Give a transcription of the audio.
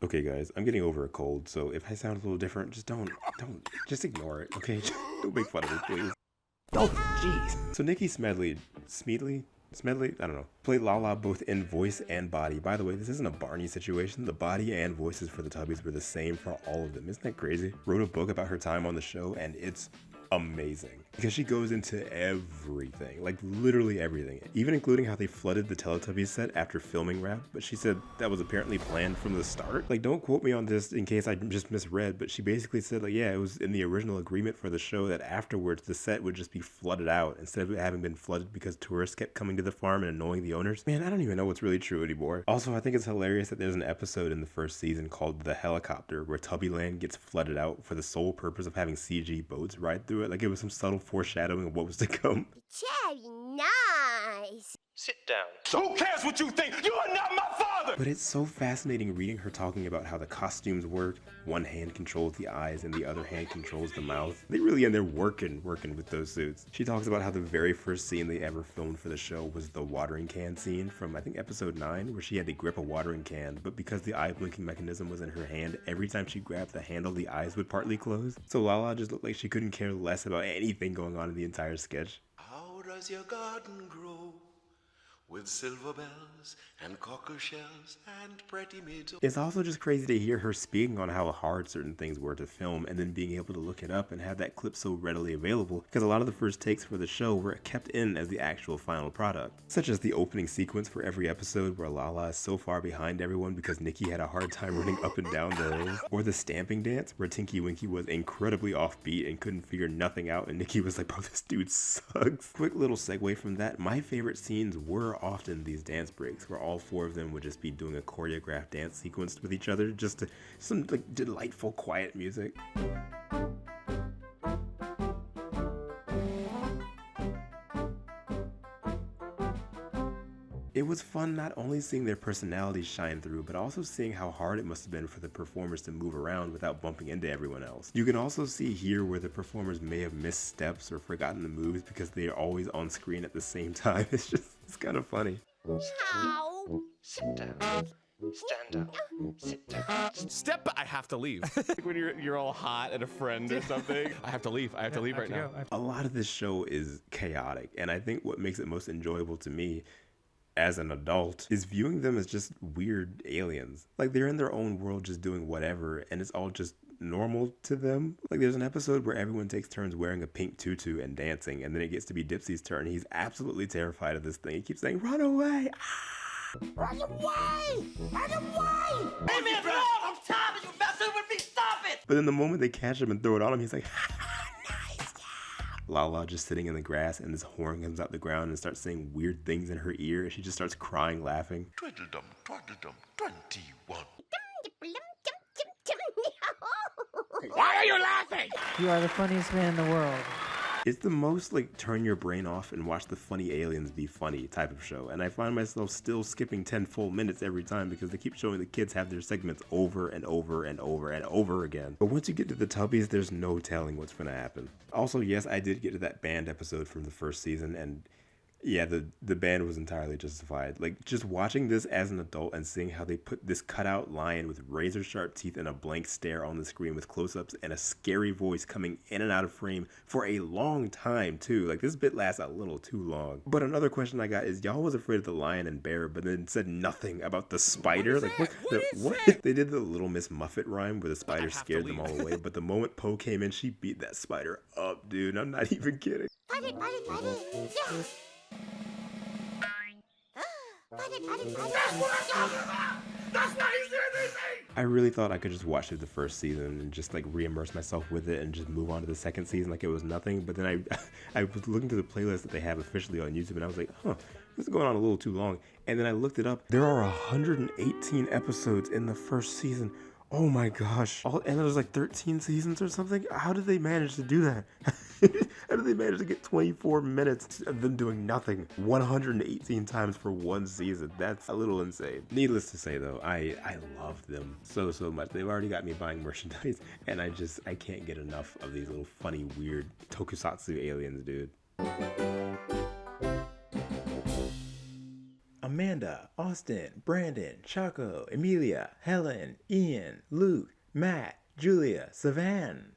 Okay guys, I'm getting over a cold, so if I sound a little different, just just ignore it, okay? Don't make fun of me, please. Oh, jeez. So Nikki Smedley, I don't know, played Lala both in voice and body. By the way, this isn't a Barney situation. The body and voices for the Tubbies were the same for all of them. Isn't that crazy? Wrote a book about her time on the show, and it's amazing because she goes into everything, like literally everything, even including how they flooded the Teletubbies set after filming Rap. But she said that was apparently planned from the start. Like, don't quote me on this in case I just misread, but she basically said like, yeah, it was in the original agreement for the show that afterwards the set would just be flooded out instead of it having been flooded because tourists kept coming to the farm and annoying the owners. Man, I don't even know what's really true anymore. Also, I think it's hilarious that there's an episode in the first season called The Helicopter where Tubbyland gets flooded out for the sole purpose of having CG boats ride through it. Like, it was some subtle foreshadowing of what was to come. Cherry, nice. Sit down. So who cares what you think? You are not my father! But it's so fascinating reading her talking about how the costumes work. One hand controls the eyes and the other hand controls the mouth. They really end there working with those suits. She talks about how the very first scene they ever filmed for the show was the watering can scene from I think episode 9, where she had to grip a watering can, but because the eye blinking mechanism was in her hand, every time she grabbed the handle the eyes would partly close. So Lala just looked like she couldn't care less about anything going on in the entire sketch. How does your garden grow? With silver bells and cockle shells and pretty maids. It's also just crazy to hear her speaking on how hard certain things were to film and then being able to look it up and have that clip so readily available, because a lot of the first takes for the show were kept in as the actual final product. Such as the opening sequence for every episode where Lala is so far behind everyone because Nikki had a hard time running up and down the hills, or the stamping dance where Tinky Winky was incredibly offbeat and couldn't figure nothing out and Nikki was like, bro, this dude sucks. Quick little segue from that, my favorite scenes were often these dance breaks where all four of them would just be doing a choreographed dance sequence with each other, just to some like delightful quiet music. It was fun not only seeing their personalities shine through, but also seeing how hard it must have been for the performers to move around without bumping into everyone else. You can also see here where the performers may have missed steps or forgotten the moves because they are always on screen at the same time. It's kind of funny. How? Sit down. Stand up. Sit down. Step, I have to leave. Like when you're all hot at a friend or something. I have to leave. I have to leave right now. A lot of this show is chaotic, and I think what makes it most enjoyable to me as an adult is viewing them as just weird aliens. Like, they're in their own world just doing whatever, and it's all just normal to them. Like, there's an episode where everyone takes turns wearing a pink tutu and dancing, and then it gets to be Dipsy's turn. He's absolutely terrified of this thing. He keeps saying, run away! Ah! Run away! Run away! Leave me alone! I'm tired of you messing with me! Stop it! But then the moment they catch him and throw it on him, he's like, nice, yeah. Lala just sitting in the grass, and this horn comes out the ground and starts saying weird things in her ear, and she just starts crying, laughing. Twiddledum, twaddledum, 21. Why are you laughing? You are the funniest man in the world. It's the most like turn your brain off and watch the funny aliens be funny type of show, and I find myself still skipping 10 full minutes every time because they keep showing the kids have their segments over and over and over and over again. But once you get to the Tubbies, there's no telling what's gonna happen. Also, yes, I did get to that band episode from the first season, and yeah, the band was entirely justified. Like, just watching this as an adult and seeing how they put this cutout lion with razor sharp teeth and a blank stare on the screen with close-ups and a scary voice coming in and out of frame for a long time too. Like, this bit lasts a little too long. But another question I got is, y'all was afraid of the lion and bear but then said nothing about the spider? Like, what? They did the Little Miss Muffet rhyme where the spider scared them all away, but the moment Poe came in, she beat that spider up, dude. I'm not even kidding. Fight it, yeah. That's what I'm talking about! That's why he's doing this thing! I really thought I could just watch through the first season and just like re-immerse myself with it and just move on to the second season like it was nothing. But then I was looking through the playlist that they have officially on YouTube, and I was like, huh, this is going on a little too long. And then I looked it up. There are 118 episodes in the first season. Oh my gosh. And there's like 13 seasons or something? How did they manage to do that? How did they manage to get 24 minutes of them doing nothing 118 times for one season? That's a little insane. Needless to say though, I love them so much. They've already got me buying merchandise, and I can't get enough of these little funny, weird tokusatsu aliens, dude. Amanda, Austin, Brandon, Chaco, Emilia, Helen, Ian, Luke, Matt, Julia, Savan.